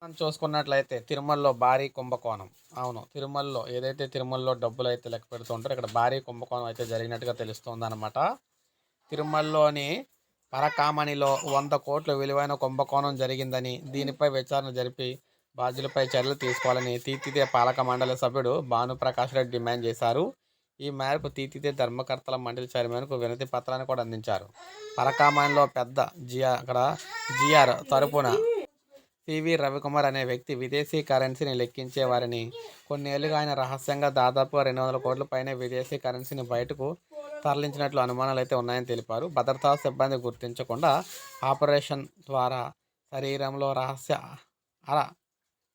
మనం చూసుకున్నట్లయితే తిరుమలలో భారీ కుంభకోణం. అవును. తిరుమలలో ఏదైతే తిరుమలలో డబ్బులైతే లెక్క పెడుతూ ఉంటారో ఇక్కడ భారీ కుంభకోణం అయితే జరిగినట్టుగా తెలుస్తోందనమాట. తిరుమలలోని పరకామణిలో 100 కోట్ల విలువైన కుంభకోణం జరిగిందని, దీనిపై విచారణ జరిపి బాధ్యులపై చర్యలు తీసుకోవాలని తీతిదే పాలక మండలి సభ్యుడు భానుప్రకాష్ రెడ్డి డిమాండ్ చేశారు. ఈ మేరకు తీతిదే ధర్మకర్తల మండలి చైర్మన్కు వినతి పత్రాన్ని కూడా అందించారు. పరకామణిలో పెద్ద జిఆర్ తరపున సివి రవికుమార్ అనే వ్యక్తి విదేశీ కరెన్సీని లెక్కించేవారని, కొన్నేళ్లుగా ఆయన రహస్యంగా దాదాపు 200 కోట్ల పైనే విదేశీ కరెన్సీని బయటకు తరలించినట్లు అనుమానాలు అయితే ఉన్నాయని తెలిపారు. భద్రతా సిబ్బంది గుర్తించకుండా ఆపరేషన్ ద్వారా శరీరంలో రహస్య అర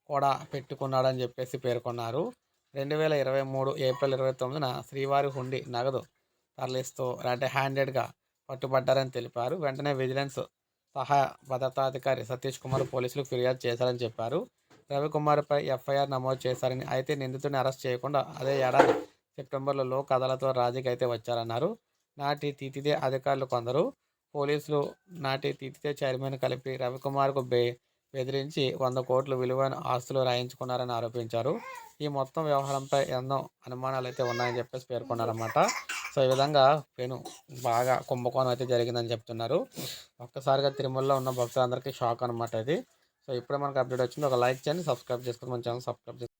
కూడా పెట్టుకున్నాడని చెప్పేసి పేర్కొన్నారు. 2023 ఏప్రిల్ 29న శ్రీవారి హుండీ నగదు తరలిస్తూ హ్యాండెడ్గా పట్టుబడ్డారని తెలిపారు. వెంటనే విజిలెన్స్ సహాయ భద్రతాధికారి సతీష్ కుమార్ పోలీసులకు ఫిర్యాదు చేశారని చెప్పారు. రవికుమార్పై ఎఫ్ఐఆర్ నమోదు చేశారని, అయితే నిందితుడిని అరెస్ట్ చేయకుండా అదే ఏడాది సెప్టెంబర్లో లోక్ అదాలత్లో రాజీకి అయితే వచ్చారన్నారు. నాటి తీతిదే అధికారులు కొందరు పోలీసులు నాటి తీతిదే చైర్మన్ కలిపి రవికుమార్కు బెదిరించి 100 కోట్ల విలువైన ఆస్తులు రాయించుకున్నారని ఆరోపించారు. ఈ మొత్తం వ్యవహారంపై ఎన్నో అనుమానాలు అయితే ఉన్నాయని చెప్పేసి పేర్కొన్నారన్నమాట. సో ఈ విధంగా బాగా కుంభకోణం అయితే జరిగిందని చెప్తున్నారు. ఒక్కసారిగా తిరుమలలో ఉన్న భక్తులందరికీ షాక్ అనమాట ఇది. సో ఇప్పుడే మనకు అప్డేట్ వచ్చింది. ఒక లైక్ చేయండి, సబ్స్క్రైబ్ చేసుకొని మన ఛానల్ సబ్స్క్రైబ్ చేసుకోండి.